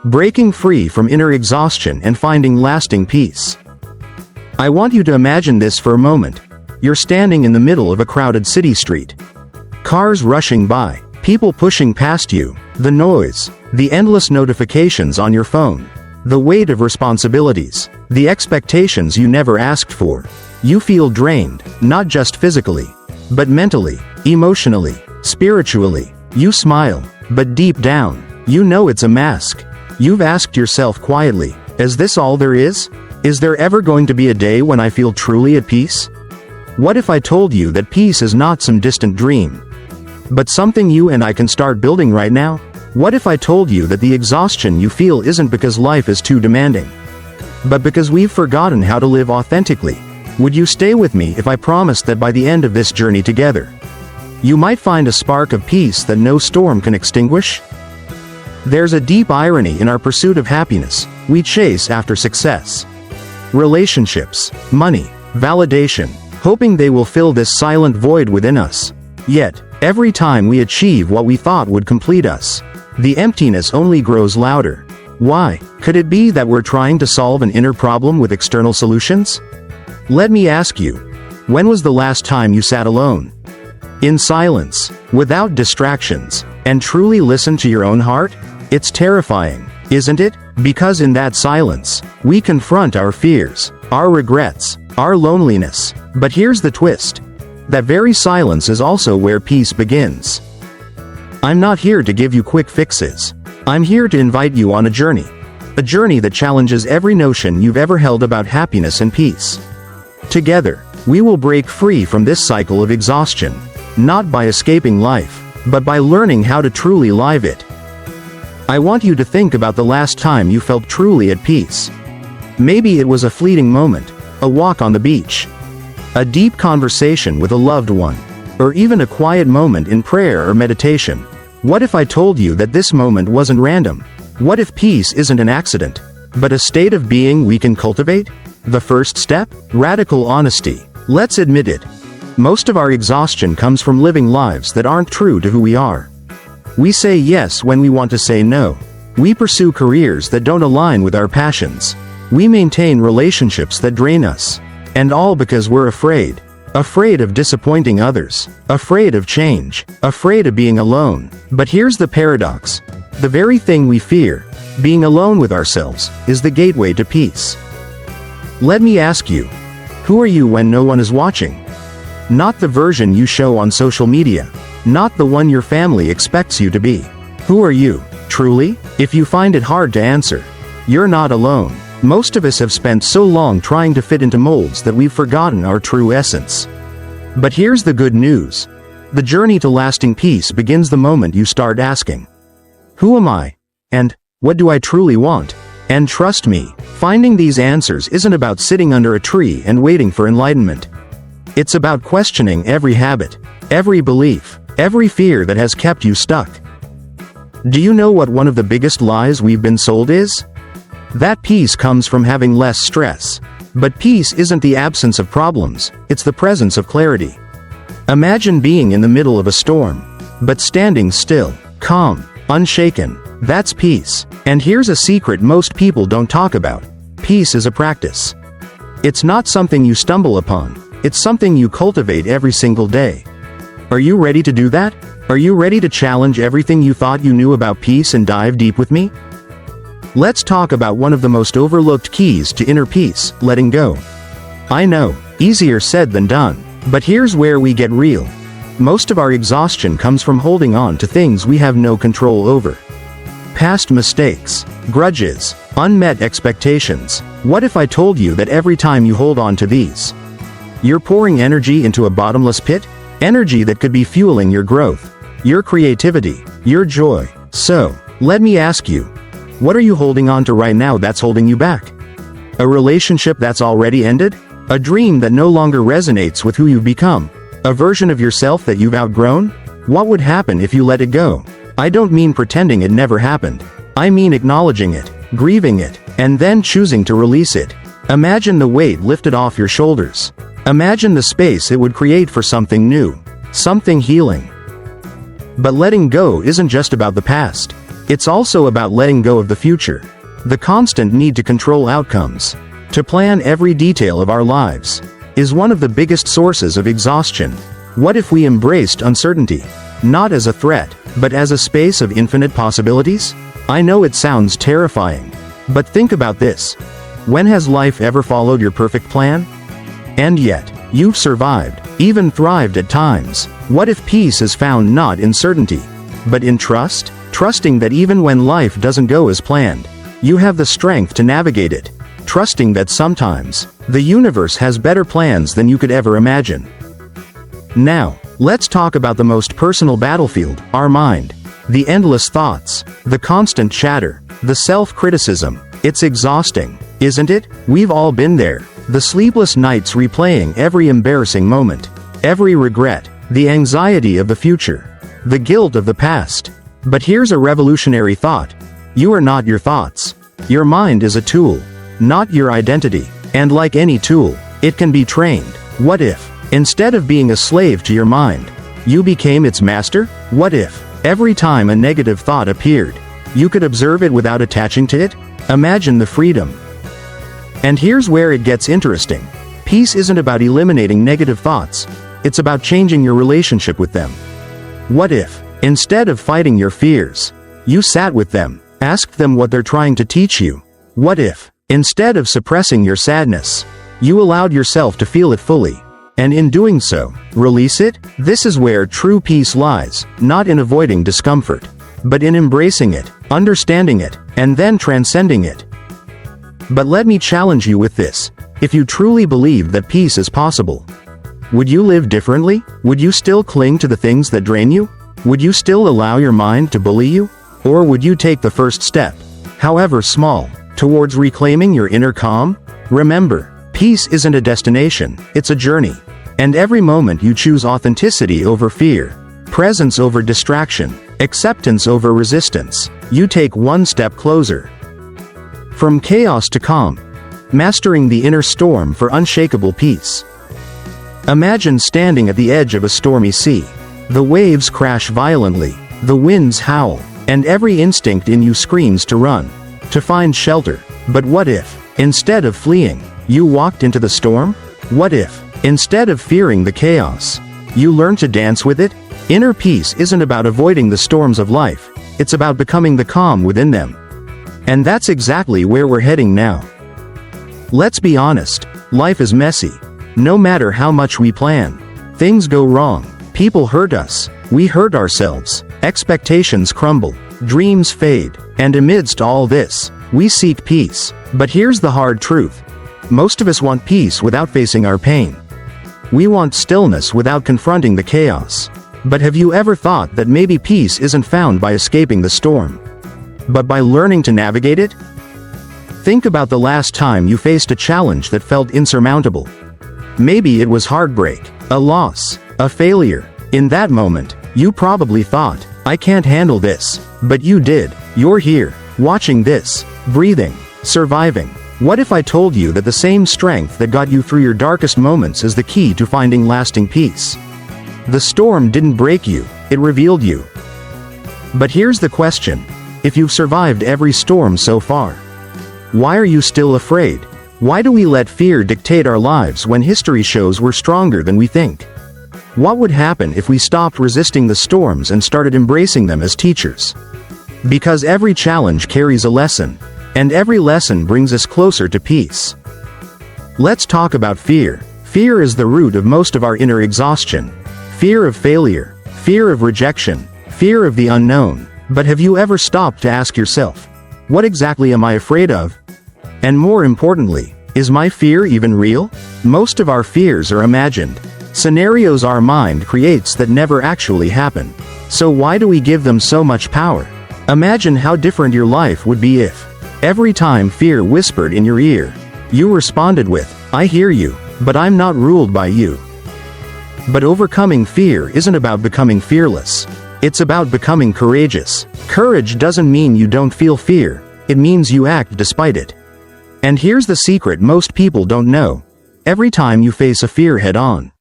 breaking free from inner exhaustion and finding lasting peace. I want you to imagine this for a moment. You're standing in the middle of a crowded city street. Cars rushing by, people pushing past you, the noise, the endless notifications on your phone, the weight of responsibilities, the expectations you never asked for. You feel drained, not just physically, but mentally, emotionally, spiritually. You smile, but deep down, you know it's a mask. You've asked yourself quietly, is this all there is? Is there ever going to be a day when I feel truly at peace? What if I told you that peace is not some distant dream, but something you and I can start building right now? What if I told you that the exhaustion you feel isn't because life is too demanding, but because we've forgotten how to live authentically? Would you stay with me if I promised that by the end of this journey together, you might find a spark of peace that no storm can extinguish? There's a deep irony in our pursuit of happiness. We chase after success, relationships, money, validation, hoping they will fill this silent void within us. Yet, every time we achieve what we thought would complete us, the emptiness only grows louder. Why? Could it be that we're trying to solve an inner problem with external solutions? Let me ask you, when was the last time you sat alone, in silence, without distractions, and truly listened to your own heart? It's terrifying, isn't it? Because in that silence, we confront our fears, our regrets, our loneliness. But here's the twist. That very silence is also where peace begins. I'm not here to give you quick fixes. I'm here to invite you on a journey that challenges every notion you've ever held about happiness and peace. Together, we will break free from this cycle of exhaustion, not by escaping life, but by learning how to truly live it. I want you to think about the last time you felt truly at peace. Maybe it was a fleeting moment, a walk on the beach, a deep conversation with a loved one, or even a quiet moment in prayer or meditation. What if I told you that this moment wasn't random? What if peace isn't an accident, but a state of being we can cultivate? The first step? Radical honesty. Let's admit it. Most of our exhaustion comes from living lives that aren't true to who we are. We say yes when we want to say no. We pursue careers that don't align with our passions. We maintain relationships that drain us. And all because we're afraid. Afraid of disappointing others. Afraid of change. Afraid of being alone. But here's the paradox. The very thing we fear, being alone with ourselves, is the gateway to peace. Let me ask you, who are you when no one is watching? Not the version you show on social media. Not the one your family expects you to be. Who are you, truly? If you find it hard to answer, you're not alone. Most of us have spent so long trying to fit into molds that we've forgotten our true essence. But here's the good news. The journey to lasting peace begins the moment you start asking, who am I? And what do I truly want? And trust me, finding these answers isn't about sitting under a tree and waiting for enlightenment. It's about questioning every habit, every belief, every fear that has kept you stuck. Do you know what one of the biggest lies we've been sold is? That peace comes from having less stress. But peace isn't the absence of problems, it's the presence of clarity. Imagine being in the middle of a storm, but standing still, calm, unshaken. That's peace. And here's a secret most people don't talk about. Peace is a practice. It's not something you stumble upon, it's something you cultivate every single day. Are you ready to do that? Are you ready to challenge everything you thought you knew about peace and dive deep with me? Let's talk about one of the most overlooked keys to inner peace, letting go. I know, easier said than done. But here's where we get real. Most of our exhaustion comes from holding on to things we have no control over. Past mistakes, grudges, unmet expectations. What if I told you that every time you hold on to these, you're pouring energy into a bottomless pit? Energy that could be fueling your growth, your creativity, your joy. So, let me ask you, what are you holding on to right now that's holding you back? A relationship that's already ended? A dream that no longer resonates with who you've become? A version of yourself that you've outgrown? What would happen if you let it go? I don't mean pretending it never happened. I mean acknowledging it, grieving it, and then choosing to release it. Imagine the weight lifted off your shoulders. Imagine the space it would create for something new, something healing. But letting go isn't just about the past. It's also about letting go of the future. The constant need to control outcomes, to plan every detail of our lives, is one of the biggest sources of exhaustion. What if we embraced uncertainty, not as a threat, but as a space of infinite possibilities? I know it sounds terrifying, but think about this. When has life ever followed your perfect plan? And yet, you've survived, even thrived at times. What if peace is found not in certainty, but in trust? Trusting that even when life doesn't go as planned, you have the strength to navigate it. Trusting that sometimes, the universe has better plans than you could ever imagine. Now, let's talk about the most personal battlefield, our mind. The endless thoughts, the constant chatter, the self-criticism. It's exhausting, isn't it? We've all been there. The sleepless nights replaying every embarrassing moment, every regret, the anxiety of the future, the guilt of the past. But here's a revolutionary thought. You are not your thoughts. Your mind is a tool, not your identity. And like any tool, it can be trained. What if, instead of being a slave to your mind, you became its master? What if, every time a negative thought appeared, you could observe it without attaching to it? Imagine the freedom. And here's where it gets interesting. Peace isn't about eliminating negative thoughts. It's about changing your relationship with them. What if, instead of fighting your fears, you sat with them, asked them what they're trying to teach you? What if, instead of suppressing your sadness, you allowed yourself to feel it fully, and in doing so, release it? This is where true peace lies, not in avoiding discomfort, but in embracing it, understanding it, and then transcending it. But let me challenge you with this. If you truly believe that peace is possible, would you live differently? Would you still cling to the things that drain you? Would you still allow your mind to bully you? Or would you take the first step, however small, towards reclaiming your inner calm? Remember, peace isn't a destination, it's a journey. And every moment you choose authenticity over fear, presence over distraction, acceptance over resistance, you take one step closer. From chaos to calm, mastering the inner storm for unshakable peace. Imagine standing at the edge of a stormy sea. The waves crash violently, the winds howl, and every instinct in you screams to run, to find shelter. But what if, instead of fleeing, you walked into the storm? What if, instead of fearing the chaos, you learned to dance with it? Inner peace isn't about avoiding the storms of life, it's about becoming the calm within them. And that's exactly where we're heading now. Let's be honest, life is messy. No matter how much we plan, things go wrong, people hurt us, we hurt ourselves, expectations crumble, dreams fade, and amidst all this, we seek peace. But here's the hard truth. Most of us want peace without facing our pain. We want stillness without confronting the chaos. But have you ever thought that maybe peace isn't found by escaping the storm, but by learning to navigate it? Think about the last time you faced a challenge that felt insurmountable. Maybe it was heartbreak, a loss, a failure. In that moment, you probably thought, I can't handle this. But you did. You're here, watching this, breathing, surviving. What if I told you that the same strength that got you through your darkest moments is the key to finding lasting peace? The storm didn't break you, it revealed you. But here's the question. If you've survived every storm so far, why are you still afraid? Why do we let fear dictate our lives when history shows we're stronger than we think? What would happen if we stopped resisting the storms and started embracing them as teachers? Because every challenge carries a lesson, and every lesson brings us closer to peace. Let's talk about fear. Fear is the root of most of our inner exhaustion. Fear of failure, fear of rejection, fear of the unknown. But have you ever stopped to ask yourself, what exactly am I afraid of? And more importantly, is my fear even real? Most of our fears are imagined, scenarios our mind creates that never actually happen. So why do we give them so much power? Imagine how different your life would be if, every time fear whispered in your ear, you responded with, I hear you, but I'm not ruled by you. But overcoming fear isn't about becoming fearless. It's about becoming courageous. Courage doesn't mean you don't feel fear, it means you act despite it. And here's the secret most people don't know. Every time you face a fear head-on,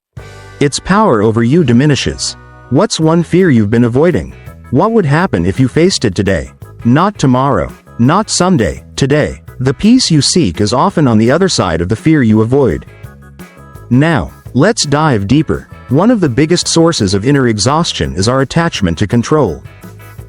its power over you diminishes. What's one fear you've been avoiding? What would happen if you faced it today? Not tomorrow. Not someday. Today. The peace you seek is often on the other side of the fear you avoid. Now, let's dive deeper. One of the biggest sources of inner exhaustion is our attachment to control.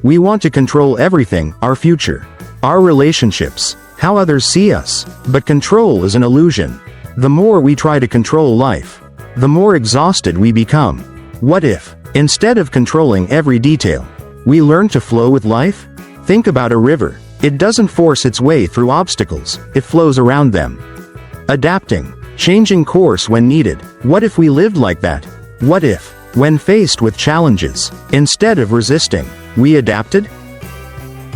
We want to control everything, our future, our relationships, how others see us. But control is an illusion. The more we try to control life, the more exhausted we become. What if, instead of controlling every detail, we learn to flow with life? Think about a river. It doesn't force its way through obstacles, it flows around them. Adapting, changing course when needed. What if we lived like that? What if, when faced with challenges, instead of resisting, we adapted?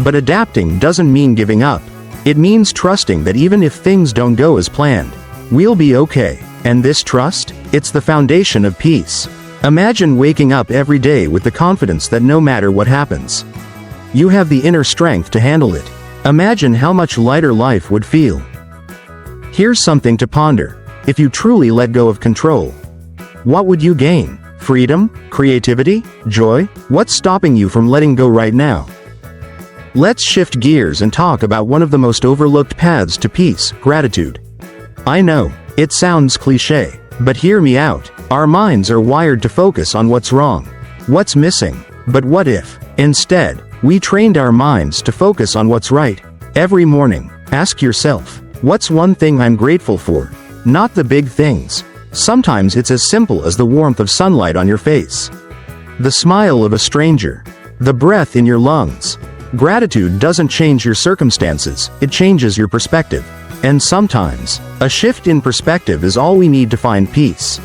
But adapting doesn't mean giving up. It means trusting that even if things don't go as planned, we'll be okay. And this trust? It's the foundation of peace. Imagine waking up every day with the confidence that no matter what happens, you have the inner strength to handle it. Imagine how much lighter life would feel. Here's something to ponder. If you truly let go of control, what would you gain? Freedom? Creativity? Joy? What's stopping you from letting go right now? Let's shift gears and talk about one of the most overlooked paths to peace, gratitude. I know, it sounds cliché, but hear me out. Our minds are wired to focus on what's wrong, what's missing. But what if, instead, we trained our minds to focus on what's right? Every morning, ask yourself, what's one thing I'm grateful for? Not the big things. Sometimes it's as simple as the warmth of sunlight on your face, the smile of a stranger, the breath in your lungs. Gratitude doesn't change your circumstances, it changes your perspective. And sometimes, a shift in perspective is all we need to find peace.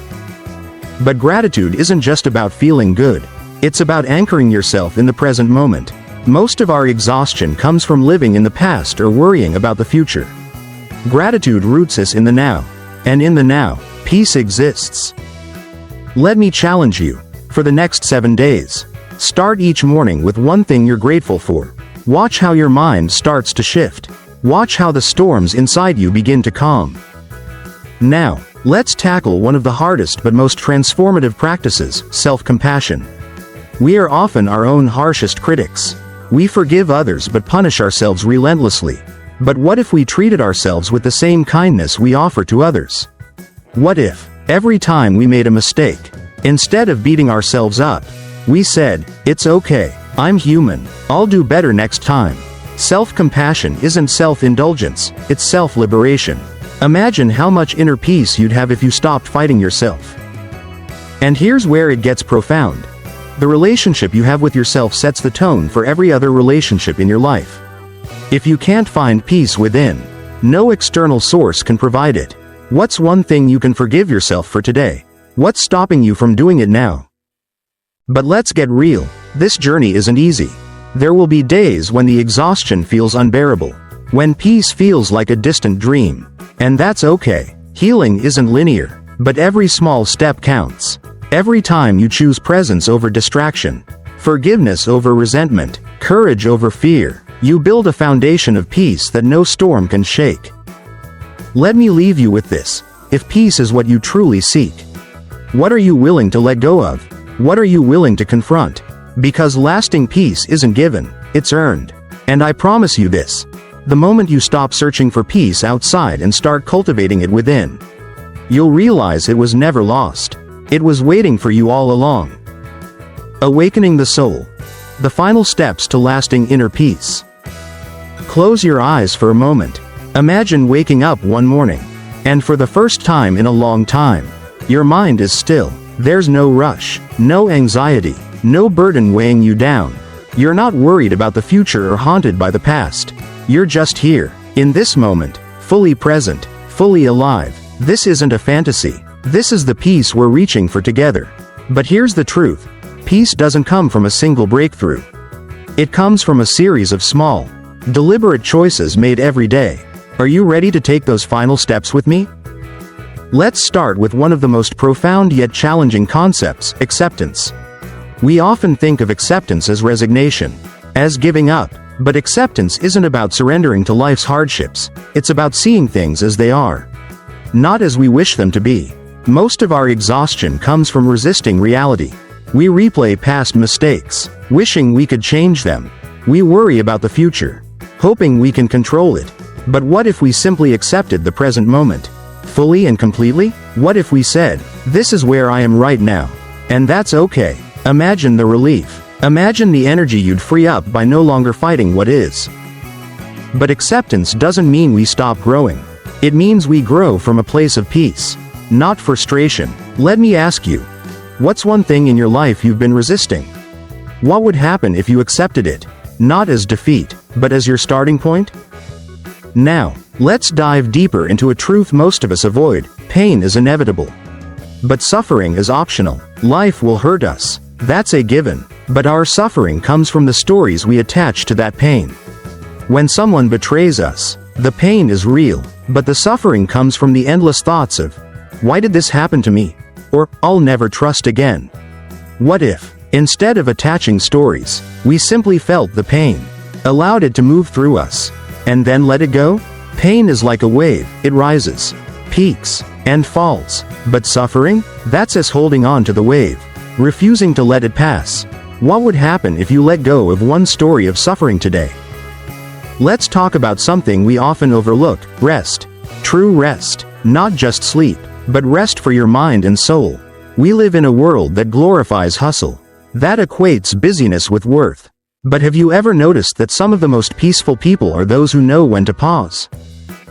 But gratitude isn't just about feeling good. It's about anchoring yourself in the present moment. Most of our exhaustion comes from living in the past or worrying about the future. Gratitude roots us in the now. And in the now, peace exists. Let me challenge you. For the next 7 days, start each morning with one thing you're grateful for. Watch how your mind starts to shift. Watch how the storms inside you begin to calm. Now, let's tackle one of the hardest but most transformative practices, self-compassion. We are often our own harshest critics. We forgive others but punish ourselves relentlessly. But what if we treated ourselves with the same kindness we offer to others? What if, every time we made a mistake, instead of beating ourselves up, we said, "It's okay, I'm human, I'll do better next time"? Self-compassion isn't self-indulgence, it's self-liberation. Imagine how much inner peace you'd have if you stopped fighting yourself. And here's where it gets profound. The relationship you have with yourself sets the tone for every other relationship in your life. If you can't find peace within, no external source can provide it. What's one thing you can forgive yourself for today? What's stopping you from doing it now? But let's get real. This journey isn't easy. There will be days when the exhaustion feels unbearable, when peace feels like a distant dream. And that's okay. Healing isn't linear, but every small step counts. Every time you choose presence over distraction, forgiveness over resentment, courage over fear, you build a foundation of peace that no storm can shake. Let me leave you with this. If peace is what you truly seek, what are you willing to let go of? What are you willing to confront? Because lasting peace isn't given, it's earned. And I promise you this. The moment you stop searching for peace outside and start cultivating it within, you'll realize it was never lost. It was waiting for you all along. Awakening the soul. The final steps to lasting inner peace. Close your eyes for a moment. Imagine waking up one morning, and for the first time in a long time, your mind is still. There's no rush, no anxiety, no burden weighing you down. You're not worried about the future or haunted by the past. You're just here, in this moment, fully present, fully alive. This isn't a fantasy. This is the peace we're reaching for together. But here's the truth. Peace doesn't come from a single breakthrough. It comes from a series of small, deliberate choices made every day. Are you ready to take those final steps with me? Let's start with one of the most profound yet challenging concepts, acceptance. We often think of acceptance as resignation, as giving up. But acceptance isn't about surrendering to life's hardships. It's about seeing things as they are, not as we wish them to be. Most of our exhaustion comes from resisting reality. We replay past mistakes, wishing we could change them, We worry about the future, hoping we can control it. But what if we simply accepted the present moment? Fully and completely? What if we said, "This is where I am right now. And that's okay." Imagine the relief. Imagine the energy you'd free up by no longer fighting what is. But acceptance doesn't mean we stop growing. It means we grow from a place of peace, not frustration. Let me ask you, what's one thing in your life you've been resisting? What would happen if you accepted it, not as defeat, but as your starting point? Now, let's dive deeper into a truth most of us avoid. Pain is inevitable. But suffering is optional. Life will hurt us. That's a given. But our suffering comes from the stories we attach to that pain. When someone betrays us, the pain is real, but the suffering comes from the endless thoughts of, "Why did this happen to me?" Or, "I'll never trust again." What if, instead of attaching stories, we simply felt the pain, allowed it to move through us, and then let it go? Pain is like a wave. It rises, peaks, and falls. But suffering? That's us holding on to the wave, refusing to let it pass. What would happen if you let go of one story of suffering today? Let's talk about something we often overlook: rest. True rest. Not just sleep, but rest for your mind and soul. We live in a world that glorifies hustle, that equates busyness with worth. But have you ever noticed that some of the most peaceful people are those who know when to pause?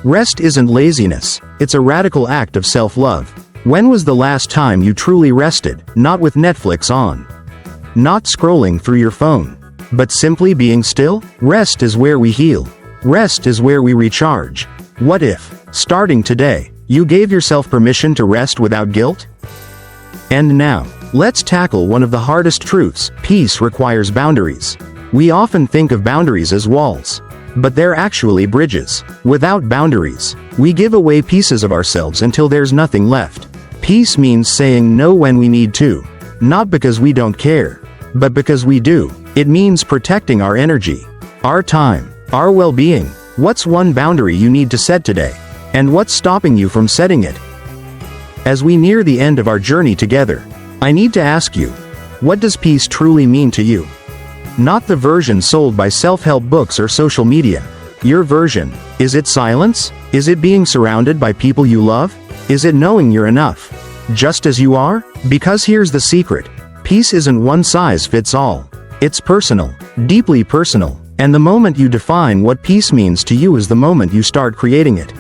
Rest isn't laziness, it's a radical act of self-love. When was the last time you truly rested, not with Netflix on, not scrolling through your phone, but simply being still? Rest is where we heal. Rest is where we recharge. What if, starting today, you gave yourself permission to rest without guilt? And now, let's tackle one of the hardest truths: peace requires boundaries. We often think of boundaries as walls, but they're actually bridges. Without boundaries, we give away pieces of ourselves until there's nothing left. Peace means saying no when we need to, not because we don't care, but because we do. It means protecting our energy, our time, our well-being. What's one boundary you need to set today? And what's stopping you from setting it? As we near the end of our journey together, I need to ask you, what does peace truly mean to you? Not the version sold by self-help books or social media. Your version. Is it silence? Is it being surrounded by people you love? Is it knowing you're enough, just as you are? Because here's the secret. Peace isn't one size fits all. It's personal, deeply personal. And the moment you define what peace means to you is the moment you start creating it.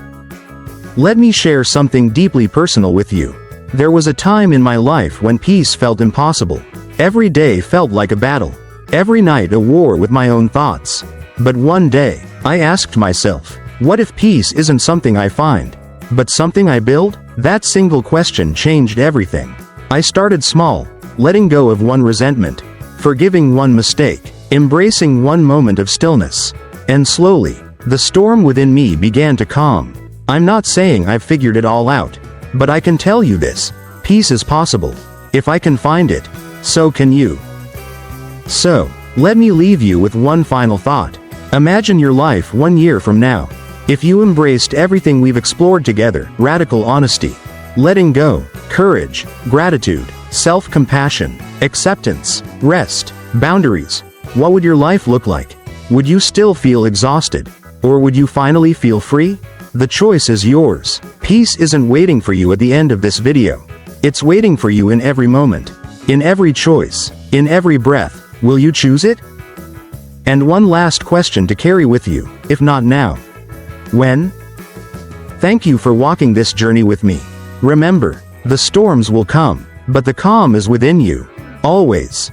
Let me share something deeply personal with you. There was a time in my life when peace felt impossible. Every day felt like a battle. Every night a war with my own thoughts. But one day, I asked myself, what if peace isn't something I find, but something I build? That single question changed everything. I started small, letting go of one resentment, forgiving one mistake, embracing one moment of stillness. And slowly, the storm within me began to calm. I'm not saying I've figured it all out, but I can tell you this: peace is possible. If I can find it, so can you. So, let me leave you with one final thought. Imagine your life 1 year from now. If you embraced everything we've explored together: radical honesty, letting go, courage, gratitude, self-compassion, acceptance, rest, boundaries, what would your life look like? Would you still feel exhausted? Or would you finally feel free? The choice is yours. Peace isn't waiting for you at the end of this video. It's waiting for you in every moment, in every choice, in every breath. Will you choose it? And one last question to carry with you, if not now, when? Thank you for walking this journey with me. Remember, the storms will come, but the calm is within you, always.